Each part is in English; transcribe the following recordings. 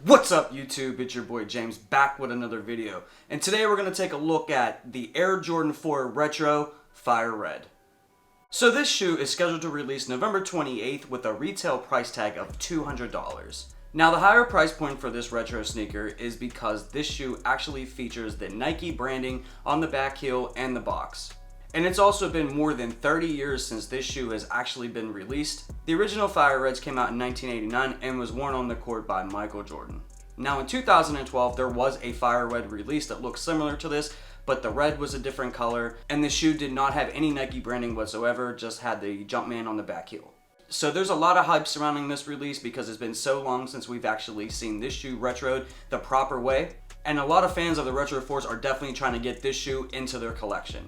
What's up YouTube, it's your boy James back with another video, and today we're going to take a look at the Air Jordan 4 Retro Fire Red. So this shoe is scheduled to release November 28th with a retail price tag of $200. Now the higher price point for this retro sneaker is because this shoe actually features the Nike branding on the back heel and the box. And it's also been more than 30 years since this shoe has actually been released. The original Fire Reds came out in 1989 and was worn on the court by Michael Jordan. Now in 2012, there was a Fire Red release that looked similar to this, but the red was a different color, and the shoe did not have any Nike branding whatsoever, just had the Jumpman on the back heel. So there's a lot of hype surrounding this release because it's been so long since we've actually seen this shoe retroed the proper way, and a lot of fans of the Retro 4s are definitely trying to get this shoe into their collection.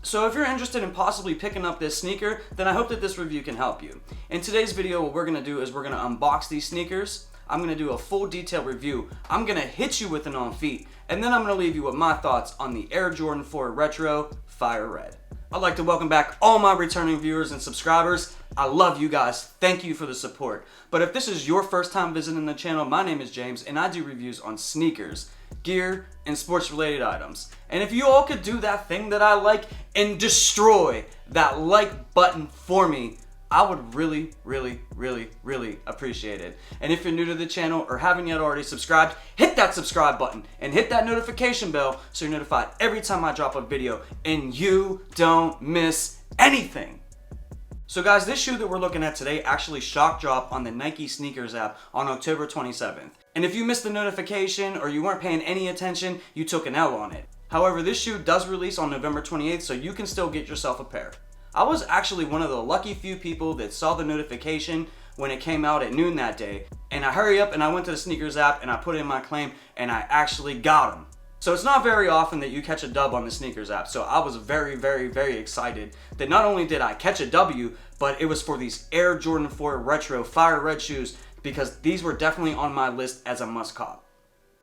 So if you're interested in possibly picking up this sneaker, then I hope that this review can help you. In today's video, what we're going to do is we're going to unbox these sneakers. I'm going to do a full detailed review. I'm going to hit you with an on feet, and then I'm going to leave you with my thoughts on the Air Jordan 4 Retro Fire Red. I'd like to welcome back all my returning viewers and subscribers. I love you guys. Thank you for the support. But if this is your first time visiting the channel, my name is James, and I do reviews on sneakers, gear, and sports related items. And if you all could do that thing that I like and destroy that like button for me, I would really appreciate it. And if you're new to the channel or haven't yet already subscribed, hit that subscribe button and hit that notification bell so you're notified every time I drop a video and you don't miss anything. So guys, this shoe that we're looking at today actually shock dropped on the Nike Sneakers app on October 27th. And if you missed the notification or you weren't paying any attention, you took an L on it. However, this shoe does release on November 28th, so you can still get yourself a pair. I was actually one of the lucky few people that saw the notification when it came out at noon that day, and I hurry up and I went to the Sneakers app and I put in my claim and I actually got them. So it's not very often that you catch a dub on the Sneakers app, so I was very excited that not only did I catch a W, but it was for these Air Jordan 4 Retro Fire Red shoes, because these were definitely on my list as a must cop.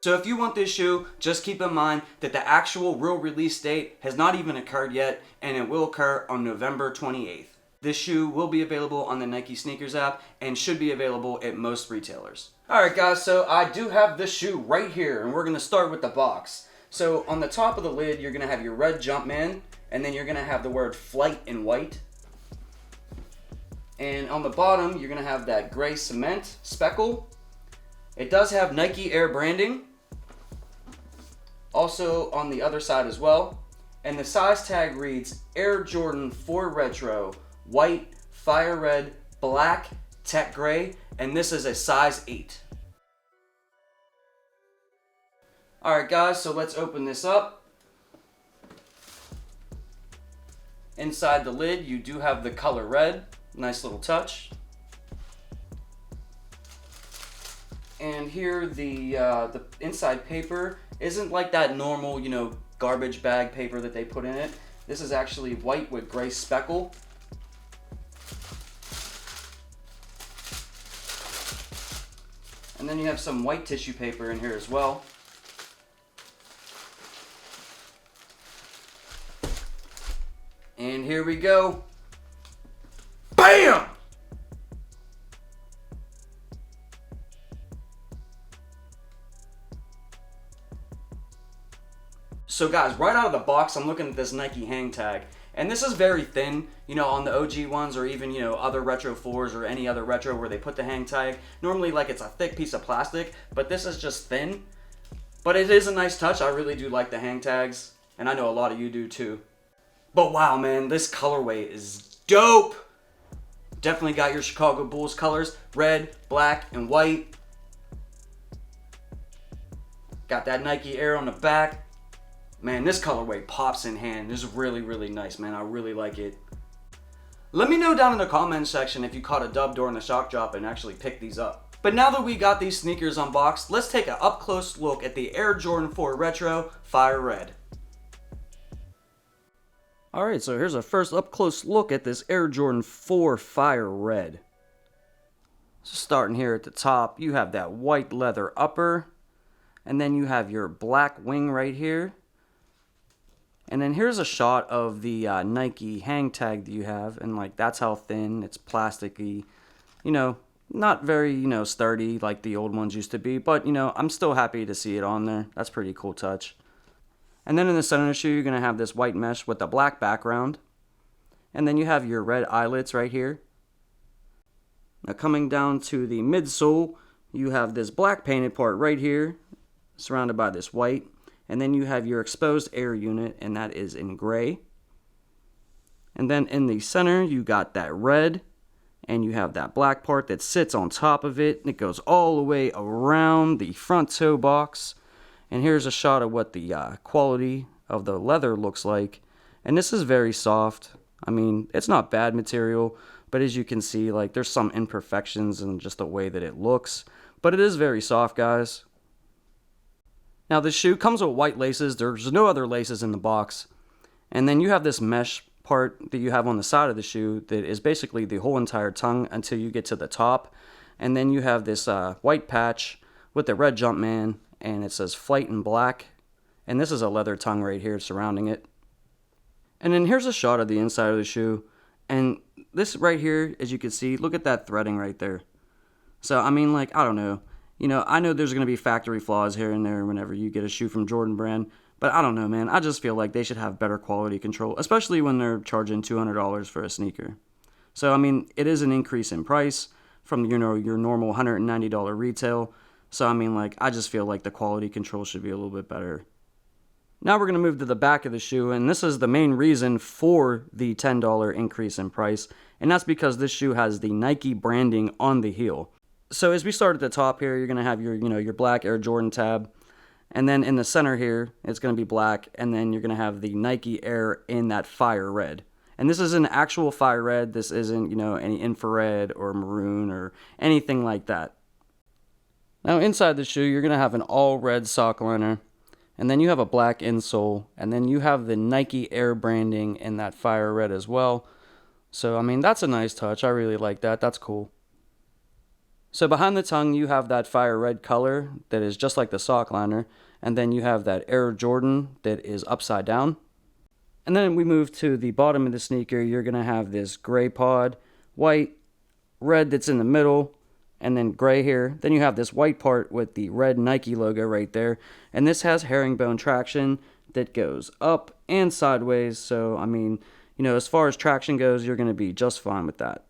So if you want this shoe, just keep in mind that the actual real release date has not even occurred yet, and it will occur on November 28th. This shoe will be available on the Nike Sneakers app and should be available at most retailers. Alright guys, so I do have this shoe right here, and we're going to start with the box. So on the top of the lid, you're going to have your red Jumpman, and then you're going to have the word Flight in white. And on the bottom, you're going to have that gray cement speckle. It does have Nike Air branding. Also on the other side as well. And the size tag reads Air Jordan 4 Retro, white, fire red, black, tech gray, and this is a size 8. Alright guys, so let's open this up. Inside the lid, you do have the color red. Nice little touch. And here the inside paper isn't like that normal, garbage bag paper that they put in it. This is actually white with gray speckle. And then you have some white tissue paper in here as well. And here we go. BAM! So guys, right out of the box, I'm looking at this Nike hang tag, and this is very thin, on the OG ones or even, other Retro 4s or any other retro where they put the hang tag. Normally, like, it's a thick piece of plastic, but this is just thin. But it is a nice touch. I really do like the hang tags, and I know a lot of you do too. But wow, man, this colorway is dope. Definitely got your Chicago Bulls colors, red, black, and white. Got that Nike Air on the back. Man, this colorway pops in hand. This is really nice, man. I really like it. Let me know down in the comments section if you caught a dub during the shock drop and actually picked these up. But now that we got these sneakers unboxed, let's take an up close look at the Air Jordan 4 Retro Fire Red. Alright, so here's a first up close look at this Air Jordan 4 Fire Red. So starting here at the top, you have that white leather upper, and then you have your black wing right here. And then here's a shot of the Nike hang tag that you have, and like that's how thin, it's plasticky, Not very, sturdy like the old ones used to be, but, I'm still happy to see it on there. That's a pretty cool touch. And then in the center of the shoe, you're going to have this white mesh with a black background. And then you have your red eyelets right here. Now coming down to the midsole, you have this black painted part right here, surrounded by this white. And then you have your exposed air unit, and that is in gray. And then in the center, you got that red, and you have that black part that sits on top of it, and it goes all the way around the front toe box. And here's a shot of what the quality of the leather looks like. And this is very soft. I mean, it's not bad material, but as you can see, like, there's some imperfections in just the way that it looks. But it is very soft, guys. Now, this shoe comes with white laces. There's no other laces in the box. And then you have this mesh part that you have on the side of the shoe that is basically the whole entire tongue until you get to the top. And then you have this white patch with the red Jumpman, and it says Flight in black. And this is a leather tongue right here surrounding it. And then here's a shot of the inside of the shoe. And this right here, as you can see, look at that threading right there. So, I mean, like, I don't know. I know there's going to be factory flaws here and there whenever you get a shoe from Jordan Brand. But I don't know, man. I just feel like they should have better quality control, especially when they're charging $200 for a sneaker. So, I mean, it is an increase in price from, your normal $190 retail. So, I mean, like, I just feel like the quality control should be a little bit better. Now we're going to move to the back of the shoe, and this is the main reason for the $10 increase in price, and that's because this shoe has the Nike branding on the heel. So as we start at the top here, you're going to have your black Air Jordan tab, and then in the center here, it's going to be black, and then you're going to have the Nike Air in that fire red. And this is an actual fire red. This isn't, any infrared or maroon or anything like that. Now inside the shoe, you're going to have an all red sock liner. And then you have a black insole, and then you have the Nike Air branding in that fire red as well. So, I mean, that's a nice touch. I really like that. That's cool. So behind the tongue, you have that fire red color that is just like the sock liner. And then you have that Air Jordan that is upside down. And then we move to the bottom of the sneaker. You're going to have this gray pod, white, red that's in the middle, and then gray here. Then you have this white part with the red Nike logo right there. And this has herringbone traction that goes up and sideways. So, I mean, as far as traction goes, you're going to be just fine with that.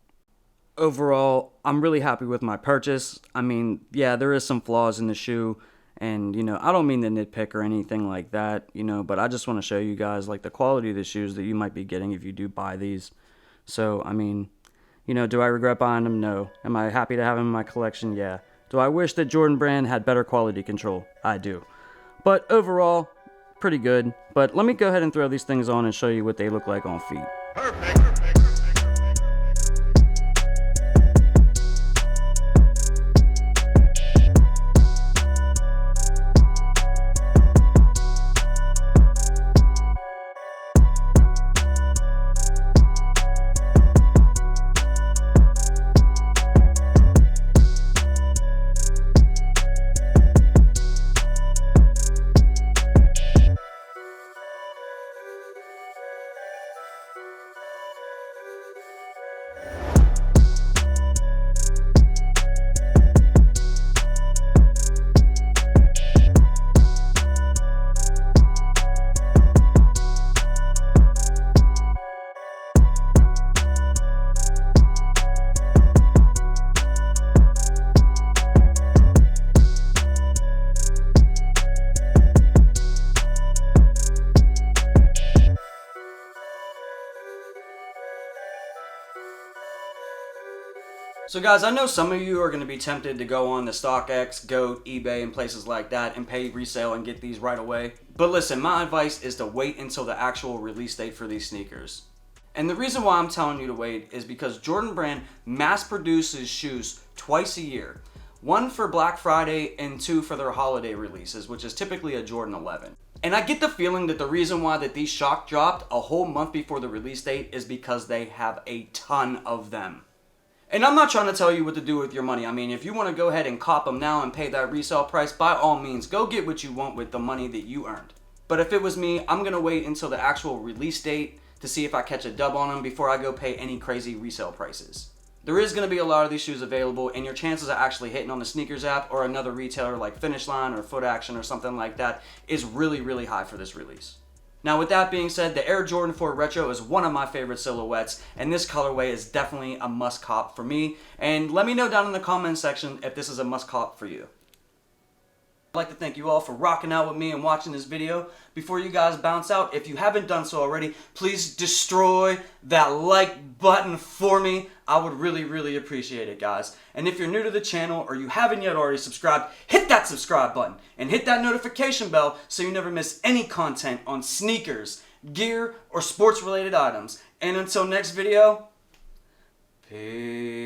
Overall, I'm really happy with my purchase. I mean, yeah, there is some flaws in the shoe. And, I don't mean to nitpick or anything like that, but I just want to show you guys, like, the quality of the shoes that you might be getting if you do buy these. So, I mean, do I regret buying them? No. Am I happy to have them in my collection? Yeah. Do I wish that Jordan Brand had better quality control? I do. But overall, pretty good. But let me go ahead and throw these things on and show you what they look like on feet. Perfect. So guys, I know some of you are going to be tempted to go on to StockX, GOAT, eBay, and places like that and pay resale and get these right away. But listen, my advice is to wait until the actual release date for these sneakers. And the reason why I'm telling you to wait is because Jordan Brand mass produces shoes twice a year. One for Black Friday and two for their holiday releases, which is typically a Jordan 11. And I get the feeling that the reason why that these shock dropped a whole month before the release date is because they have a ton of them. And I'm not trying to tell you what to do with your money. I mean, if you want to go ahead and cop them now and pay that resale price, by all means, go get what you want with the money that you earned. But if it was me, I'm going to wait until the actual release date to see if I catch a dub on them before I go pay any crazy resale prices. There is going to be a lot of these shoes available, and your chances of actually hitting on the SNKRS app or another retailer like Finish Line or Foot Action or something like that is really, really high for this release. Now with that being said, the Air Jordan 4 Retro is one of my favorite silhouettes, and this colorway is definitely a must cop for me. And let me know down in the comments section if this is a must cop for you. I'd like to thank you all for rocking out with me and watching this video. Before you guys bounce out, if you haven't done so already, please destroy that like button for me. I would really, really appreciate it, guys. And if you're new to the channel or you haven't yet already subscribed, hit that subscribe button and hit that notification bell so you never miss any content on sneakers, gear, or sports related items. And until next video, peace.